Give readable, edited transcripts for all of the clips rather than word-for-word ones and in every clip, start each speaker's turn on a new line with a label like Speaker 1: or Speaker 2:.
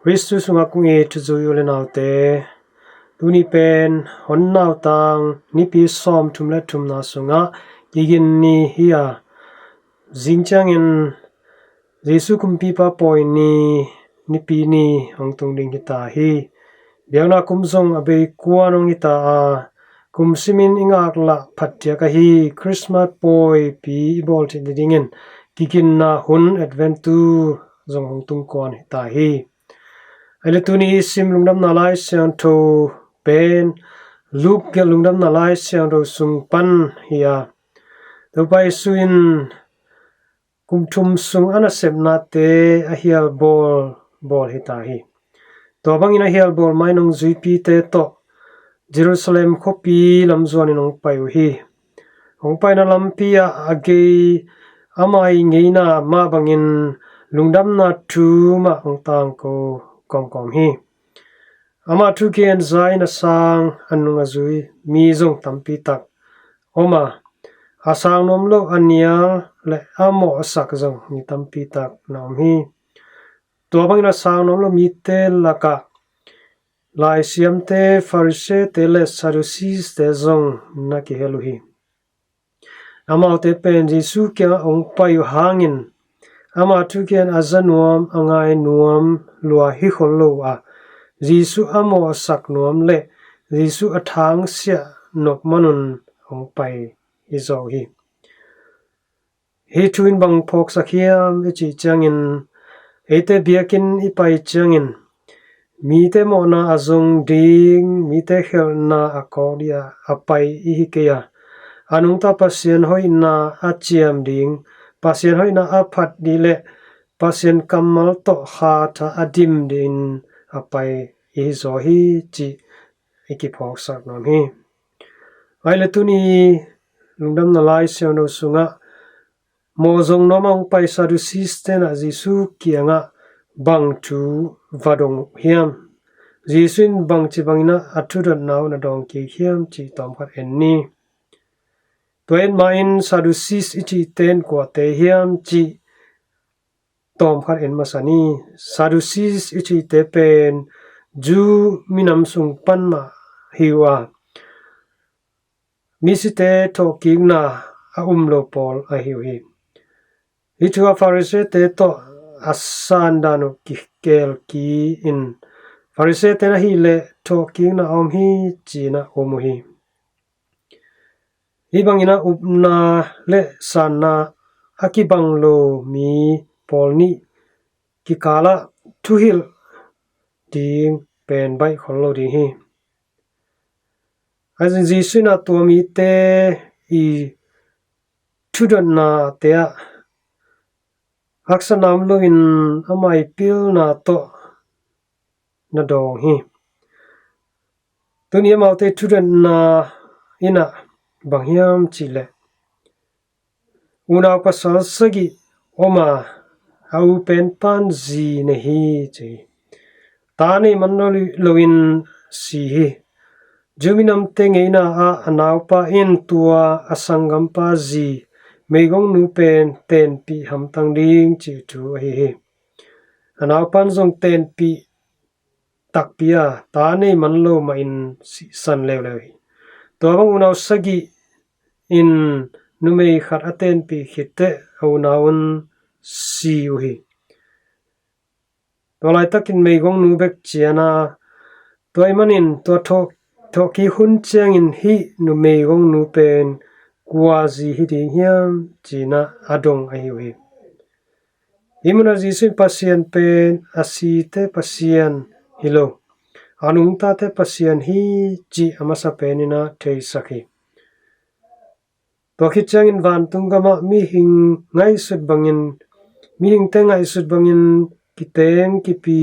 Speaker 1: Ristu sungah kungi tujuh lenaute Tuni pen Hunnautang nipi som tumna sungah kigin hial zingciang in Jesu Kumpipa pawini nipi ni tung hita hi Biakna kumzong abe kuan hita simin ngaklah phadiak hi Christmas boy pi bawl dingin kiginna Adventu zong tung kuan hita hi Tuni I Lungdamna Lai Siangtho pen Lungdamna Lai Siangtho sungpan hial Topa Jesu in kumtum sung nasepna te hial bawl hita hi Tobang ina hial bawl mai nong zuipi te to Jerusalem Khup lamzuan nong pawi ong pai na lampia age amai ngeina ma bangin lungdamna tu ma ong tang ko kom hi ama tu kian zai na sang anung azui mi zong tampi tak oma asang nomlo anial le amo sak zong mi tampi tak nom hi to bang na sang nomlo mi te laka lai siam te farise te le sadusis te zong na ki helu hi ama te pen Jesu kya ong payu hangin ama tu kian azanuam angai nuam lua hi kholo a Jesu amo sak nuam le Jesu athang sia nok manun ong pai izo hi tuin bang phok sakhiam chi changin ete Biakinn I pai changin mi te mo na azong ding mi te khel na akodia apai hi keya anung ta pasian hoi na achiam ding pasian hoi na aphat dile Pasian Kammal to hata adim din apai izo hi chi ikiphok sak nom hi Tuni Lungdamna Lai Siangtho sungah mozong nomang pai sadusis te na Jesu kianga bang tu vadong hiam Jesuin bang chi bangina athudat naw na dong ki hiam chi tom khat enni toin main sadusis ichi ten kwa te hiam chi tom khat en masani sadusis ichi te pen ju minam sungpan ma hiwa misite to kiginna a lo pol a hiwi hitua farise te to asan dano gelh ki in farise te na hi le to kiginna om hi china omuhi ibangina upna le sana akibang lo mi polni kikala tuhil ding pen bai kholo ding hi azin Jesu na to mi te I thudan na te a aksanam lo in amai pil na to na dong hi tunia maute thudan na ina banghiam chile una pasal sagi oma au pen pan zi ne hi chi tani manoli loin si hi juminam tengeina a anaupa in tua asangam pa zi meigong nu pen ten pi hamtang ding chi tu hi anaupan zong ten pi takpia tani manlo ma in si san lew to bang unau sagi in numei khat aten pi khite aunaun si hi to lai takin meigong nu bek chiana toy manin to thoki hun chiang in hi nu meigong nu pen kuazi hi ding hiam china adong ai hi imuna Jesu pasian pen asite pasian hilo anung ta te pasian hi chi amasa penina thei sakhi to khichang in van tungama mi hing ngai sut bangin mi hing te ngai sut bangin kiteng kipi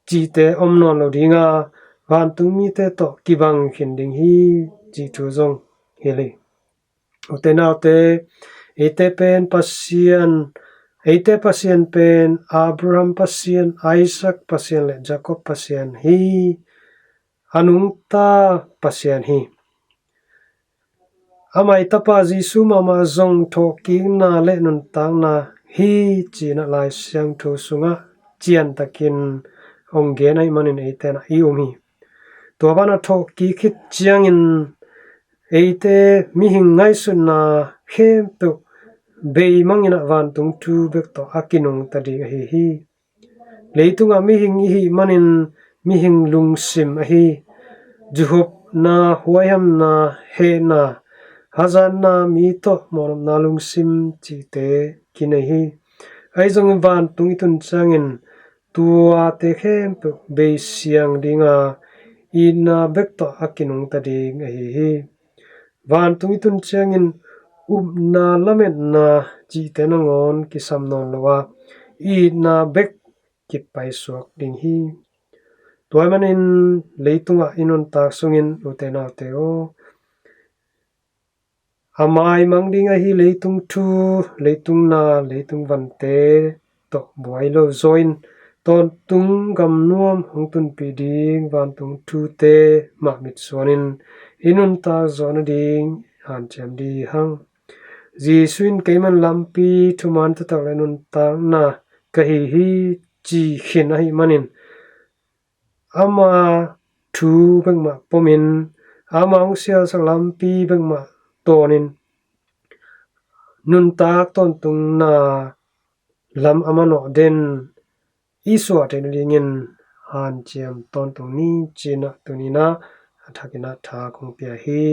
Speaker 1: chi te omnon lo dinga van tung mi te to kibang khinding hi chi thu zong hili utenaute ete pen pasian pen Abraham pasian Isaac pasian le Jacob pasian hi anung ta pasian hi amai tapa Jesu mama zong tho kiginna le nun tang na hi china lai siangtho sungah chian takin ong ge nai manin eiten I umi to bana tho ki khit chiang in eite mi hing ngai sun na khem tu bei mangina van tung tu bek to akinung tadi hi leitunga mi hing hi manin mi hing lung sim hi juhop na huayam na he na hazan na mi to moram na lung sim chi te kinai hi ai jong van tung itun changin tua te khem pe be siang dinga ina bek to akinung ta ding hi van tung itun changin na lamet na chi te na ngon ki sam non lawa ina bek ki pai suak ding hi toy manin leitunga inun tak sungin utena teo amai mangding hi leitung thu leitung na leitung vante to boilo join ton tung gam nuam hong tun pi ding van tung thu te ma mit suanin inun ta zona ding han chem di hang Jesuin kaiman lampi thuman ta ta lenun ta na kahi hi chi khin hi manin ama thu bang ma pomin ama ong sia sa lampi bang ma tonin nun tak ton tung na lam amano den iswa ten lingin han chiam ton tung ni china tunina athakina tha kong pia hi